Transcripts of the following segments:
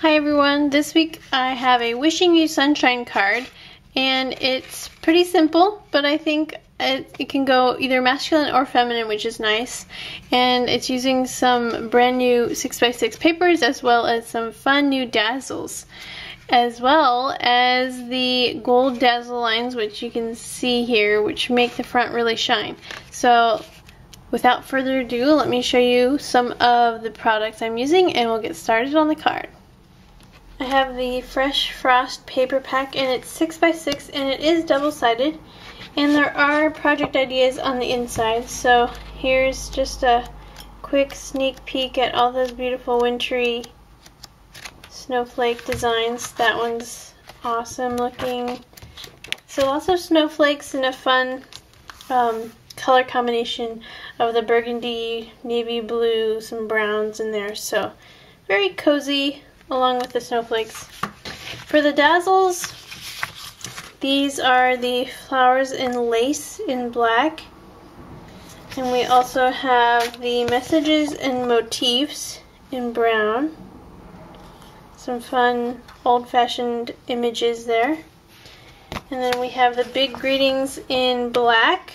Hi everyone, this week I have a Wishing You Sunshine card, and it's pretty simple, but I think it can go either masculine or feminine, which is nice. And it's using some brand new 6x6 papers as well as some fun new Dazzles, as well as the gold Dazzle lines, which you can see here, which make the front really shine. So without further ado, let me show you some of the products I'm using and we'll get started on the card. I have the Fresh Frost paper pack, and it's 6x6 and it is double-sided, and there are project ideas on the inside. So here's just a quick sneak peek at all those beautiful wintry snowflake designs. That one's awesome looking. So lots of snowflakes and a fun color combination of the burgundy, navy blue, some browns in there. So very cozy along with the snowflakes. For the Dazzles, these are the flowers and lace in black. And we also have the messages and motifs in brown. Some fun old-fashioned images there. And then we have the big greetings in black.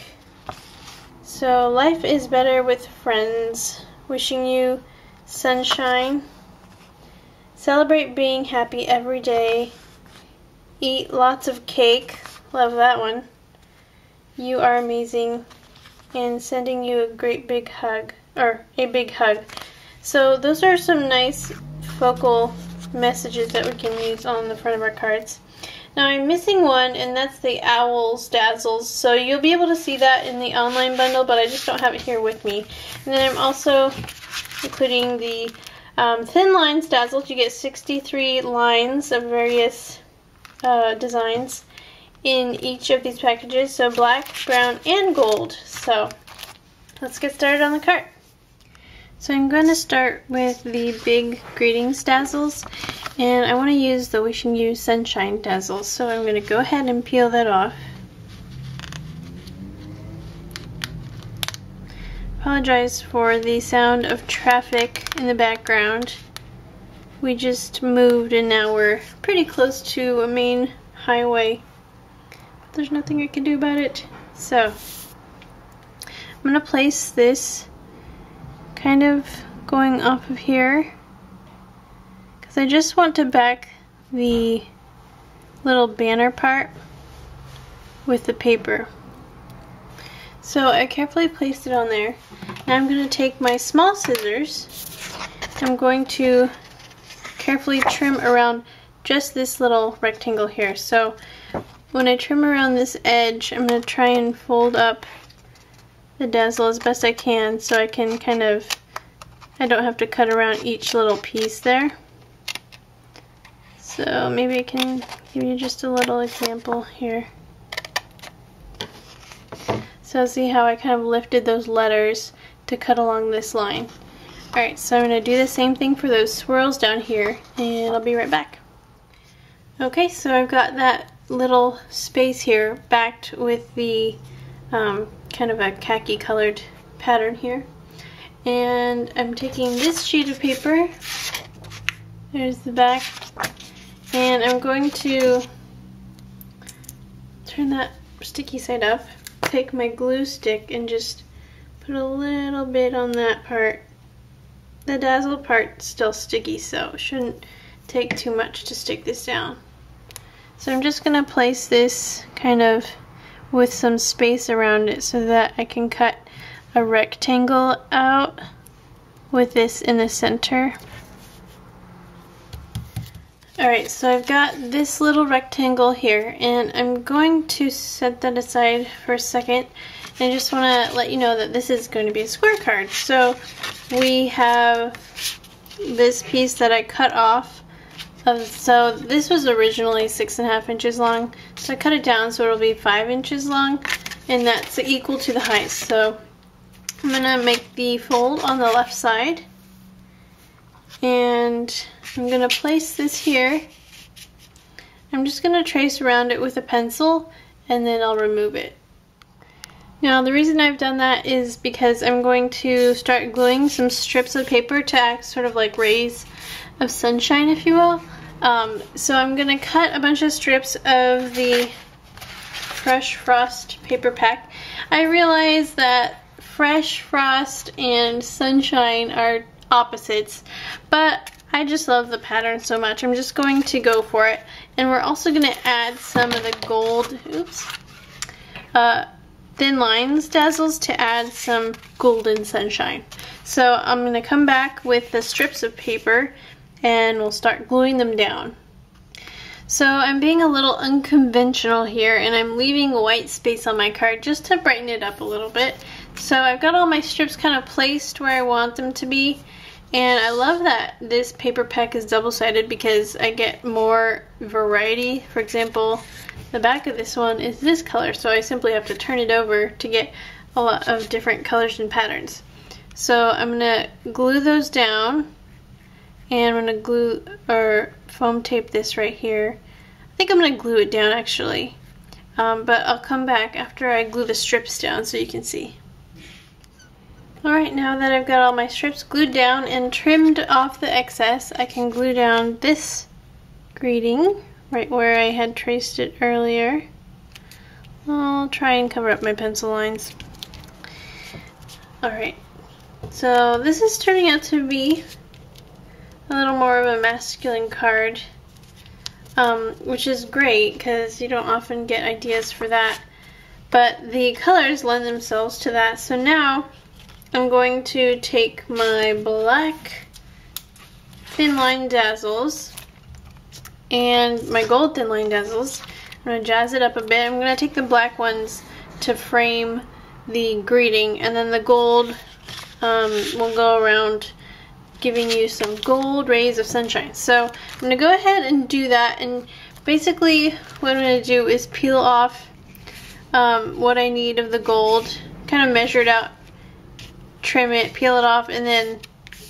So life is better with friends. Wishing you sunshine. Celebrate being happy every day. Eat lots of cake. Love that one. You are amazing. And sending you a great big hug. Or a big hug. So those are some nice focal messages that we can use on the front of our cards. Now I'm missing one, and that's the Owls Dazzles. So you'll be able to see that in the online bundle, but I just don't have it here with me. And then I'm also including the Thin Lines Dazzles. You get 63 lines of various designs in each of these packages. So black, brown, and gold. So let's get started on the card. So I'm going to start with the big greetings Dazzles, and I want to use the Wishing You Sunshine Dazzles. So I'm going to go ahead and peel that off. Apologize for the sound of traffic in the background. We just moved and now we're pretty close to a main highway. But there's nothing I can do about it. So I'm going to place this kind of going off of here, because I just want to back the little banner part with the paper. So I carefully placed it on there. Now I'm going to take my small scissors. I'm going to carefully trim around just this little rectangle here. So when I trim around this edge, I'm going to try and fold up the Dazzle as best I can, so I can kind of, I don't have to cut around each little piece there. So maybe I can give you just a little example here. So see how I kind of lifted those letters to cut along this line. Alright, so I'm going to do the same thing for those swirls down here, and I'll be right back. Okay, so I've got that little space here backed with the kind of a khaki colored pattern here. And I'm taking this sheet of paper, there's the back, and I'm going to turn that sticky side up, take my glue stick and just put a little bit on that part. The Dazzle part's still sticky, so it shouldn't take too much to stick this down. So I'm just going to place this kind of with some space around it so that I can cut a rectangle out with this in the center. Alright, so I've got this little rectangle here, and I'm going to set that aside for a second. I just want to let you know that this is going to be a square card. So we have this piece that I cut off. So this was originally 6.5 inches long, so I cut it down so it'll be 5 inches long, and that's equal to the height. So I'm going to make the fold on the left side, and I'm going to place this here. I'm just going to trace around it with a pencil, and then I'll remove it. Now the reason I've done that is because I'm going to start gluing some strips of paper to act sort of like rays of sunshine, if you will. So I'm going to cut a bunch of strips of the Fresh Frost paper pack. I realize that Fresh Frost and Sunshine are opposites, but I just love the pattern so much. I'm just going to go for it. And we're also going to add some of the gold, Thin Lines Dazzles to add some golden sunshine. So I'm going to come back with the strips of paper and we'll start gluing them down. So I'm being a little unconventional here and I'm leaving white space on my card just to brighten it up a little bit. So I've got all my strips kind of placed where I want them to be. And I love that this paper pack is double-sided because I get more variety. For example, the back of this one is this color, so I simply have to turn it over to get a lot of different colors and patterns. So I'm going to glue those down, and I'm going to glue or foam tape this right here. I think I'm going to glue it down actually, but I'll come back after I glue the strips down so you can see. Alright, now that I've got all my strips glued down and trimmed off the excess, I can glue down this greeting right where I had traced it earlier. I'll try and cover up my pencil lines. Alright, so this is turning out to be a little more of a masculine card, which is great because you don't often get ideas for that. But the colors lend themselves to that, so now I'm going to take my black Thin Line Dazzles and my gold Thin Line Dazzles. I'm going to jazz it up a bit. I'm going to take the black ones to frame the greeting, and then the gold will go around giving you some gold rays of sunshine. So I'm going to go ahead and do that, and basically what I'm going to do is peel off what I need of the gold, kind of measure it out, trim it, peel it off, and then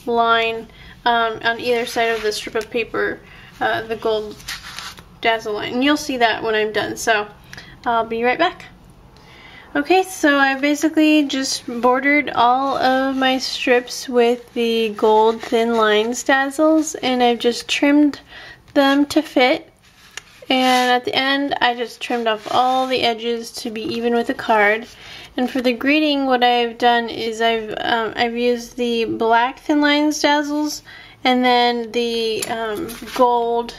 line on either side of the strip of paper the gold dazzle line. And you'll see that when I'm done, so I'll be right back. Okay, so I basically just bordered all of my strips with the gold Thin Lines Dazzles, and I've just trimmed them to fit. And at the end, I just trimmed off all the edges to be even with the card. And for the greeting, what I've done is I've used the black Thin Lines Dazzles, and then the gold.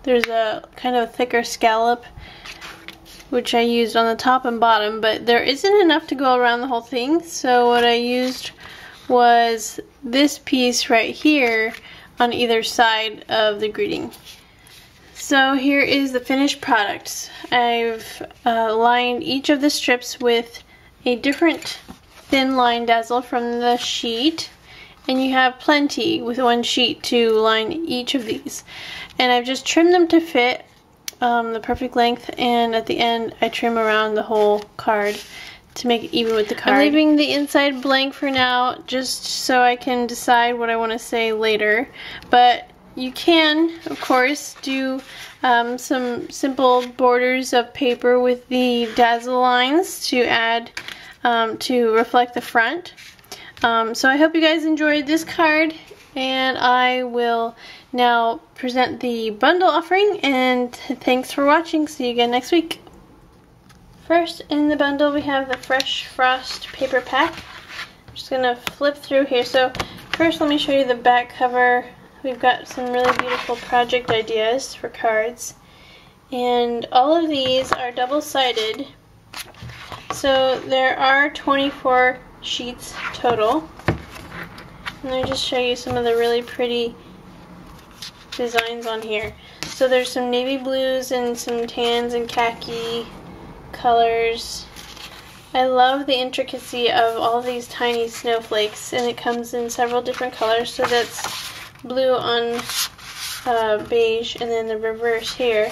There's a kind of thicker scallop, which I used on the top and bottom, but there isn't enough to go around the whole thing. So what I used was this piece right here on either side of the greeting. So here is the finished product. I've lined each of the strips with a different thin line dazzle from the sheet, and you have plenty with one sheet to line each of these. And I've just trimmed them to fit the perfect length, and at the end I trim around the whole card to make it even with the card. I'm leaving the inside blank for now just so I can decide what I want to say later, but you can, of course, do some simple borders of paper with the dazzle lines to add to reflect the front. So I hope you guys enjoyed this card, and I will now present the bundle offering, and thanks for watching. See you again next week. First in the bundle we have the Fresh Frost paper pack. I'm just going to flip through here. So first let me show you the back cover. We've got some really beautiful project ideas for cards, and all of these are double-sided. So there are 24 sheets total. And let me just show you some of the really pretty designs on here. So there's some navy blues and some tans and khaki colors. I love the intricacy of all these tiny snowflakes, and it comes in several different colors. So that's blue on beige, and then the reverse here.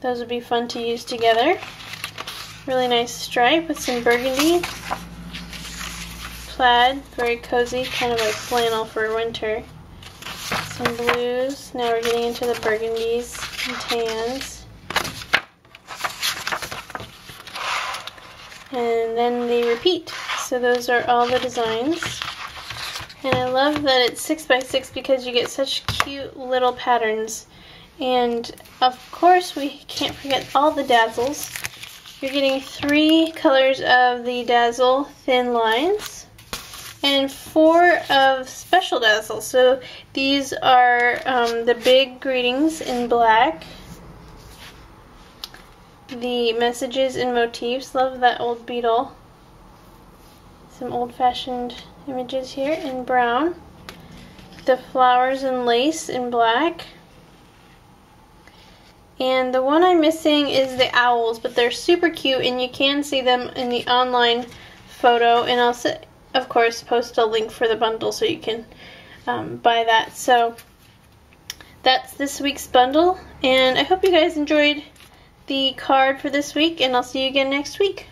Those would be fun to use together. Really nice stripe with some burgundy. Plaid, very cozy, kind of like flannel for winter. Some blues. Now we're getting into the burgundies and tans. and then they repeat. So those are all the designs. And I love that it's 6x6 because you get such cute little patterns. And of course we can't forget all the Dazzles. You're getting 3 colors of the Dazzle Thin Lines and 4 of Special Dazzle. So these are the big greetings in black. The messages and motifs. Love that old beetle. Some old-fashioned images here in brown. The flowers and lace in black. And the one I'm missing is the owls, but they're super cute and you can see them in the online photo. And I'll, of course, post a link for the bundle so you can buy that. So that's this week's bundle. And I hope you guys enjoyed the card for this week, and I'll see you again next week.